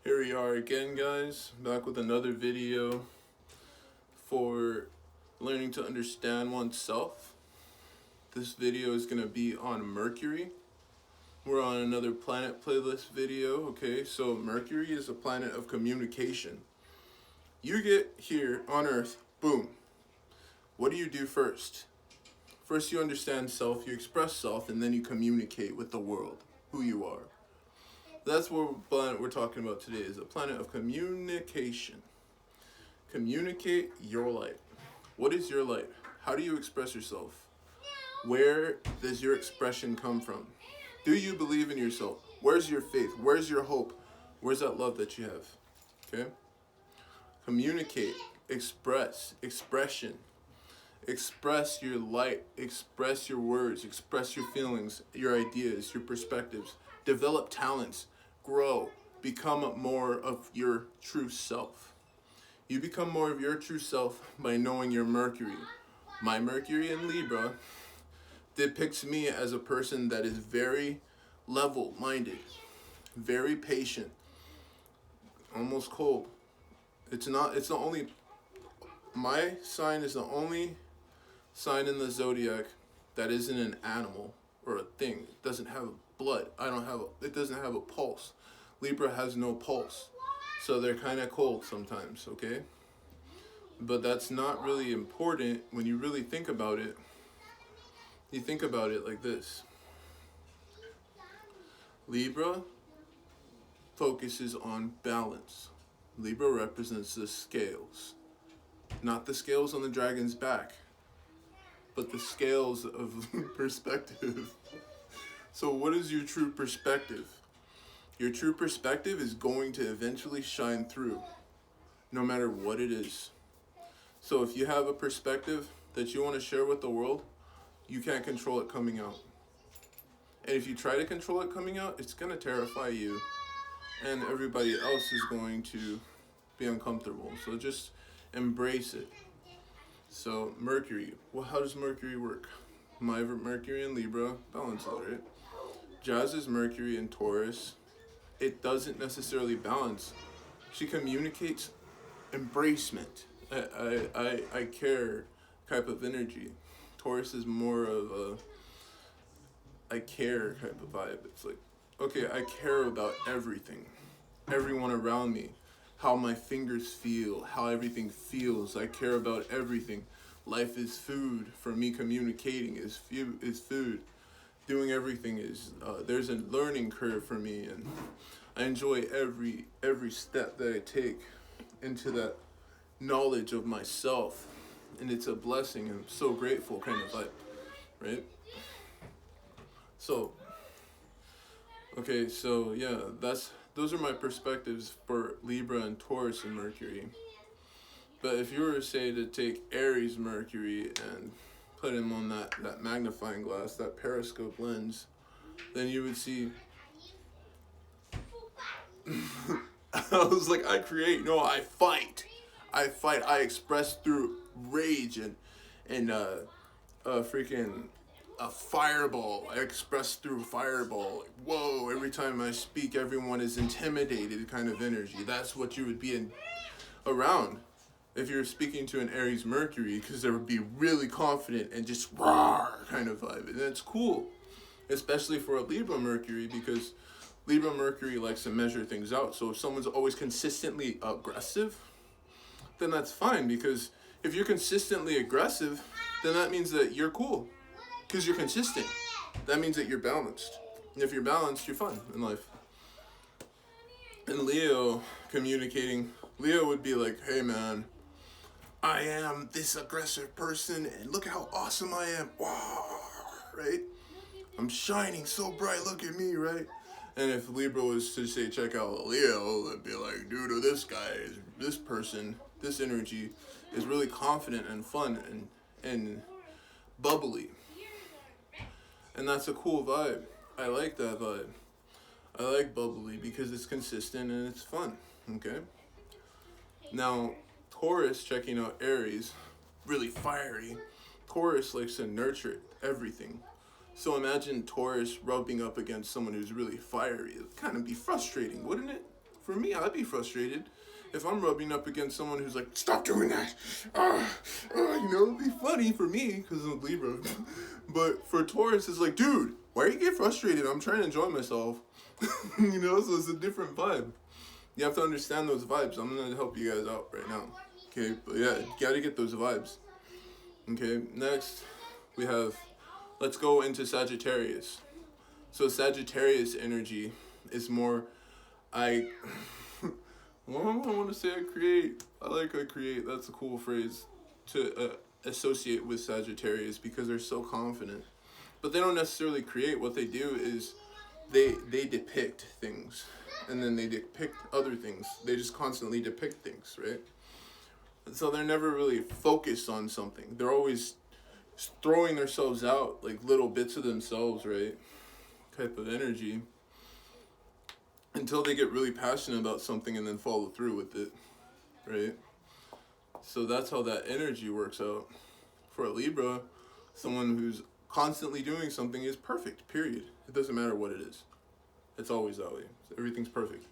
Here we are again, guys, back with another video for learning to understand oneself. This video is going to be on Mercury. We're on another planet playlist video, okay? So Mercury is a planet of communication. You get here on Earth, boom. What do you do first? First you understand self, you express self, and then you communicate with the world, who you are. That's what planet we're talking about today, is a planet of communication. Communicate your light. What is your light? How do you express yourself? Where does your expression come from? Do you believe in yourself? Where's your faith? Where's your hope? Where's that love that you have? Okay? Communicate, express, expression. Express your light, express your words, express your feelings, your ideas, your perspectives. Develop talents, grow, become more of your true self. You become more of your true self by knowing your Mercury. My Mercury in Libra depicts me as a person that is very level-minded, very patient, almost cold. My sign is the only sign in the zodiac that isn't an animal or a thing. It doesn't have blood. It doesn't have a pulse. Libra has no pulse. So they're kind of cold sometimes, okay? But that's not really important when you really think about it. You think about it like this. Libra focuses on balance. Libra represents the scales. Not the scales on the dragon's back, but the scales of perspective. So what is your true perspective? Your true perspective is going to eventually shine through, no matter what it is. So if you have a perspective that you want to share with the world, you can't control it coming out. And if you try to control it coming out, it's going to terrify you, and everybody else is going to be uncomfortable. So just embrace it. So Mercury, well, how does Mercury work? My Mercury in Libra, balance out, right? Jazz's Mercury in Taurus, it doesn't necessarily balance. She communicates embracement. I care type of energy. Taurus is more of a I care type of vibe. It's like, okay, I care about everything, everyone around me, how my fingers feel, how everything feels. I care about everything. Life is food. For me, communicating is food. Doing everything is, there's a learning curve for me, and I enjoy every step that I take into that knowledge of myself, and it's a blessing, and I'm so grateful kind of vibe, right? So, okay, so yeah, those are my perspectives for Libra and Taurus and Mercury. But if you were to say to take Aries Mercury and put him on that magnifying glass, that periscope lens, then you would see I was like, I create, no, I fight. I express through rage and freaking a fireball. I express through fireball. Like, whoa, every time I speak, everyone is intimidated kind of energy. That's what you would be around if you're speaking to an Aries Mercury, because they would be really confident and just roar kind of vibe. And that's cool, especially for a Libra Mercury, because Libra Mercury likes to measure things out. So if someone's always consistently aggressive, then that's fine, because if you're consistently aggressive, then that means that you're cool, because you're consistent. That means that you're balanced. And if you're balanced, you're fun in life. And Leo communicating, Leo would be like, hey man, I am this aggressive person, and look how awesome I am. Wow, right? I'm shining so bright, look at me, right? And if Libra was to say, check out Leo, it'd be like, dude, this person, this energy is really confident and fun and bubbly. And that's a cool vibe. I like that vibe. I like bubbly because it's consistent and it's fun, okay? Now, Taurus, checking out Aries, really fiery. Taurus likes to nurture everything. So imagine Taurus rubbing up against someone who's really fiery. It'd kind of be frustrating, wouldn't it? for me, I'd be frustrated if I'm rubbing up against someone who's like, stop doing that. You know, it'd be funny for me because I'm Libra. But for Taurus, it's like, dude, why are you getting frustrated? I'm trying to enjoy myself. You know, so it's a different vibe. You have to understand those vibes. I'm going to help you guys out right now. Okay, but yeah, you got to get those vibes. Okay, next we have, let's go into Sagittarius. So Sagittarius energy is more, I want to say I create. I like I create. That's a cool phrase to associate with Sagittarius because they're so confident. But they don't necessarily create. What they do is they depict things, and then they depict other things. They just constantly depict things, right? So they're never really focused on something. They're always throwing themselves out, like little bits of themselves, right? Type of energy. Until they get really passionate about something and then follow through with it, right? So that's how that energy works out. For a Libra, someone who's constantly doing something is perfect, period. It doesn't matter what it is. It's always that way. Everything's perfect.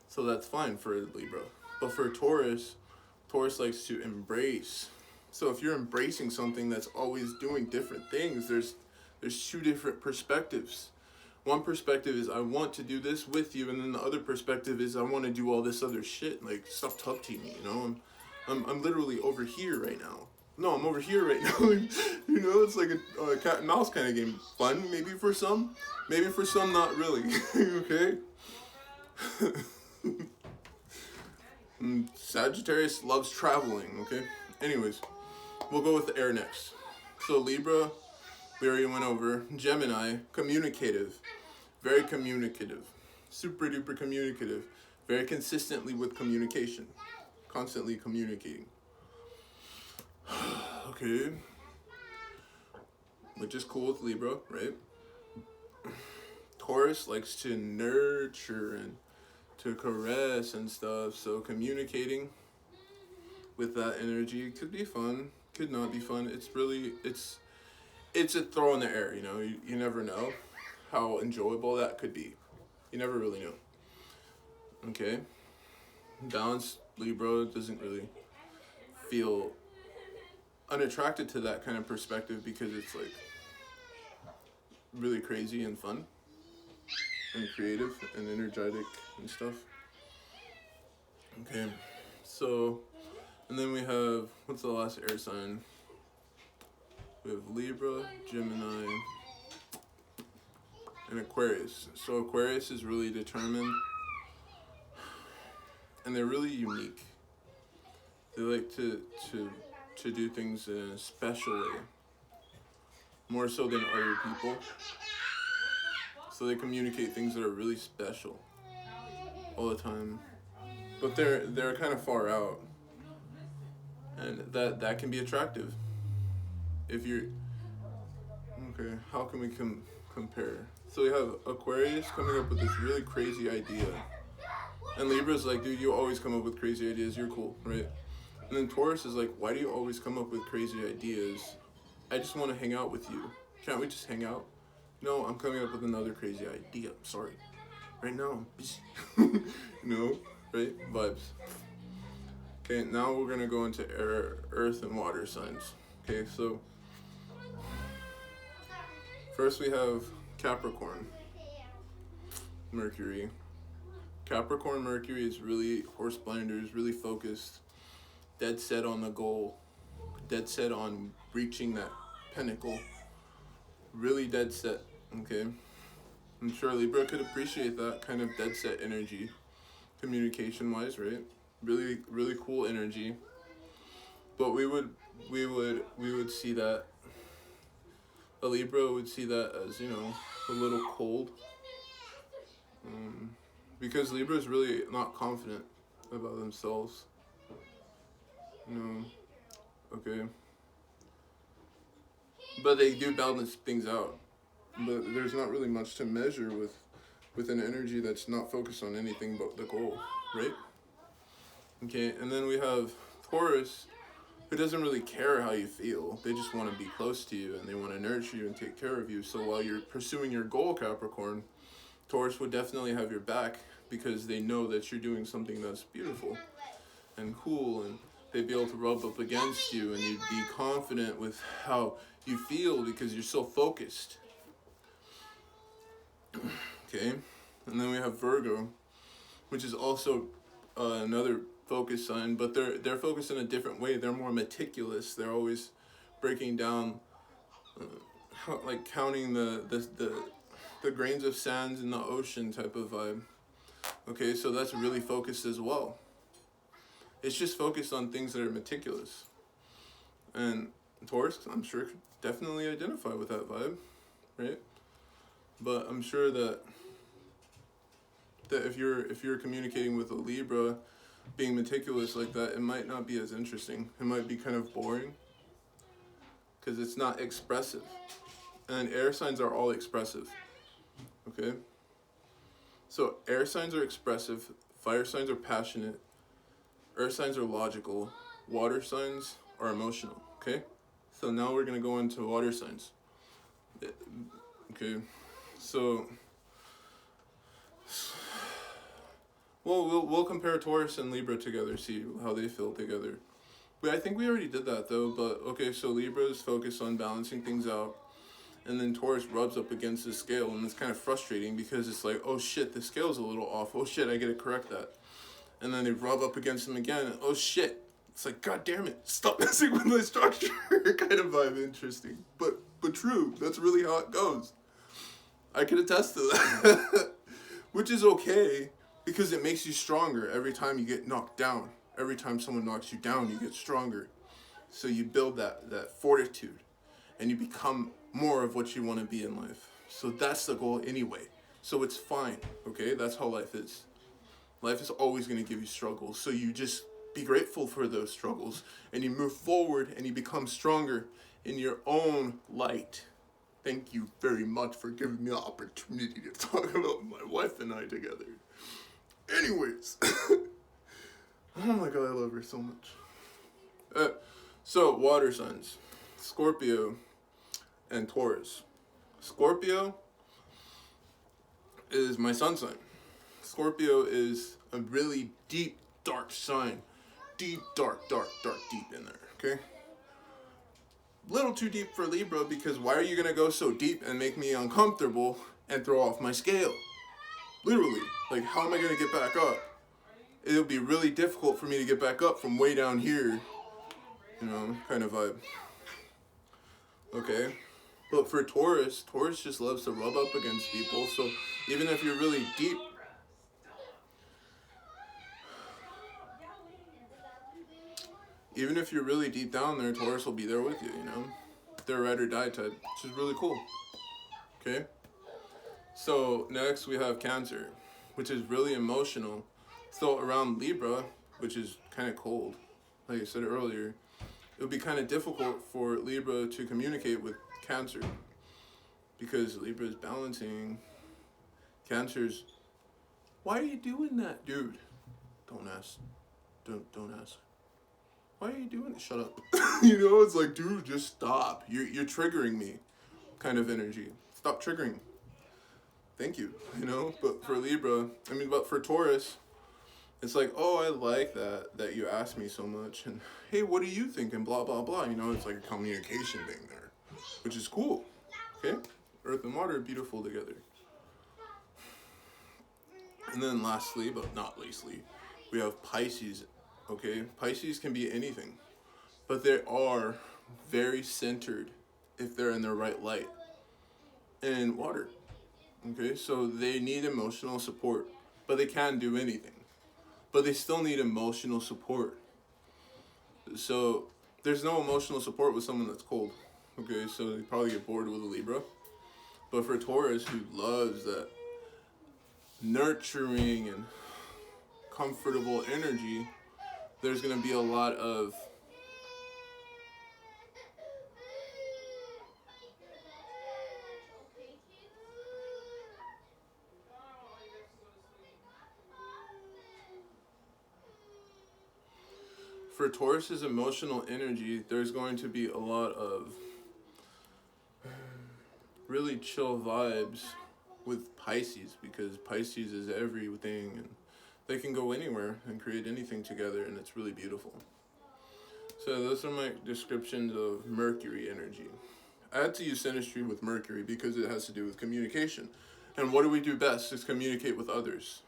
So that's fine for a Libra. But for Taurus, Taurus likes to embrace. So if you're embracing something that's always doing different things, there's two different perspectives. One perspective is I want to do this with you, and then the other perspective is I want to do all this other shit. Like, stop touching me, you know? I'm literally over here right now. No, I'm over here right now. You know, it's like a cat and mouse kind of game. Fun, maybe for some. Maybe for some, not really. Okay? Sagittarius loves traveling, okay? Anyways, we'll go with the air next. So Libra, we already went over. Gemini, communicative. Very communicative. Super duper communicative. Very consistently with communication. Constantly communicating. Okay. Which is cool with Libra, right? Taurus likes to nurture and to caress and stuff. So communicating with that energy could be fun. Could not be fun. It's a throw in the air, you know. You never know how enjoyable that could be. You never really know. Okay. Balanced Libra doesn't really feel unattracted to that kind of perspective because it's like really crazy and fun and creative and energetic and stuff. Okay. So, and then we have, what's the last air sign? We have Libra, Gemini, and Aquarius. So Aquarius is really determined, and they're really unique. They like to do things in a special way, more so than other people. So they communicate things that are really special all the time, but they're kind of far out, and that can be attractive. If you're okay, how can we compare? So we have Aquarius coming up with this really crazy idea, and Libra's like, dude, you always come up with crazy ideas. You're cool, right? And then Taurus is like, why do you always come up with crazy ideas? I just want to hang out with you. Can't we just hang out? No, I'm coming up with another crazy idea. I'm sorry. Right now I'm busy. You know, right? Vibes. Okay, now we're gonna go into air, earth, and water signs. Okay, so first we have Capricorn, Mercury. Capricorn Mercury is really horse blinders, really focused, dead set on the goal, dead set on reaching that pinnacle, really dead set, okay? I'm sure Libra could appreciate that kind of dead set energy, communication-wise, right? Really, really cool energy. But we would see that, a Libra would see that as, you know, a little cold. Because Libra is really not confident about themselves. You know, okay. But they do balance things out. But there's not really much to measure with an energy that's not focused on anything but the goal, right? Okay, and then we have Taurus, who doesn't really care how you feel. They just want to be close to you, and they want to nurture you and take care of you. So while you're pursuing your goal, Capricorn, Taurus would definitely have your back, because they know that you're doing something that's beautiful and cool, and they'd be able to rub up against you, and you'd be confident with how you feel because you're so focused. Okay, and then we have Virgo, which is also another focus sign, but they're focused in a different way. They're more meticulous. They're always breaking down, like counting the grains of sands in the ocean type of vibe. Okay, so that's really focused as well. It's just focused on things that are meticulous. And Taurus, I'm sure, could definitely identify with that vibe, right? But I'm sure that if you're communicating with a Libra, being meticulous like that, it might not be as interesting. It might be kind of boring because it's not expressive. And air signs are all expressive. Okay? So air signs are expressive, fire signs are passionate, earth signs are logical, water signs are emotional. Okay? So now we're going to go into water signs. Okay? So we'll compare Taurus and Libra together, see how they feel together. I think we already did that though, but okay, so Libra is focused on balancing things out, and then Taurus rubs up against the scale, and it's kind of frustrating because it's like, oh shit, the scale's a little off, oh shit, I gotta correct that. And then they rub up against them again, and oh shit, it's like, god damn it, stop messing with my structure, kind of vibe, interesting. But true, that's really how it goes. I can attest to that. Which is okay, because it makes you stronger every time you get knocked down. Every time someone knocks you down, you get stronger. So you build that fortitude, and you become more of what you want to be in life. So that's the goal anyway. So it's fine, okay? That's how life is. Life is always going to give you struggles. So you just be grateful for those struggles, and you move forward, and you become stronger in your own light. Thank you very much for giving me the opportunity to talk about my wife and I together. Anyways. Oh my god, I love her so much. So, water signs. Scorpio and Taurus. Scorpio is my sun sign. Scorpio is a really deep, dark sign. Deep, dark deep in there, okay? Little too deep for Libra, because why are you going to go so deep and make me uncomfortable and throw off my scale? Literally. Like, how am I going to get back up? It'll be really difficult for me to get back up from way down here, you know, kind of vibe. Okay? But for Taurus just loves to rub up against people, so even if you're really deep, down there, Taurus will be there with you, you know? They're a ride or die type, which is really cool. Okay? So next we have Cancer, which is really emotional. So around Libra, which is kind of cold, like I said earlier, it would be kind of difficult for Libra to communicate with Cancer, because Libra is balancing. Cancer's, why are you doing that, dude? Don't ask. Don't ask. Why are you doing it? Shut up. You know, it's like, dude, just stop. You're triggering me, kind of energy. Stop triggering. Thank you. You know, but for Libra, but for Taurus, it's like, oh, I like that you asked me so much, and hey, what do you think, and blah, blah, blah. You know, it's like a communication thing there, which is cool, okay? Earth and water are beautiful together. And then lastly, but not leastly, we have Pisces, okay? Pisces can be anything, but they are very centered if they're in their right light. And water, okay? So they need emotional support, but they can do anything. But they still need emotional support. So there's no emotional support with someone that's cold. Okay, so you probably get bored with a Libra. But for Taurus, who loves that nurturing and comfortable energy, there's going to be a lot of for Taurus's emotional energy, there's going to be a lot of really chill vibes with Pisces, because Pisces is everything, and they can go anywhere and create anything together, and it's really beautiful. So those are my descriptions of Mercury energy. I had to use synastry with Mercury because it has to do with communication. And what do we do best is communicate with others.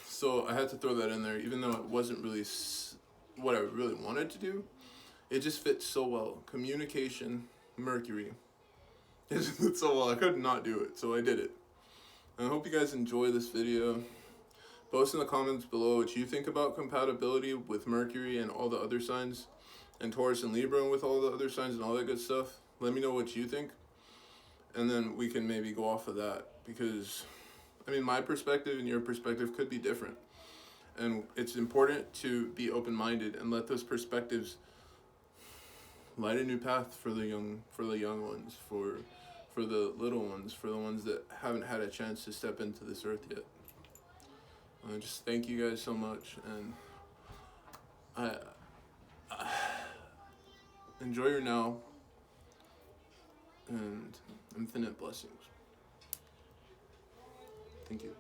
So I had to throw that in there, even though it wasn't really what I really wanted to do. It just fits so well. Communication, Mercury. It just fits so well. I could not do it, so I did it. And I hope you guys enjoy this video. Post in the comments below what you think about compatibility with Mercury and all the other signs, and Taurus and Libra and with all the other signs and all that good stuff. Let me know what you think, and then we can maybe go off of that, because I mean, my perspective and your perspective could be different, and it's important to be open-minded and let those perspectives light a new path for the young ones, for the little ones, for the ones that haven't had a chance to step into this earth yet. Just thank you guys so much, and I enjoy your now, and infinite blessings. Thank you.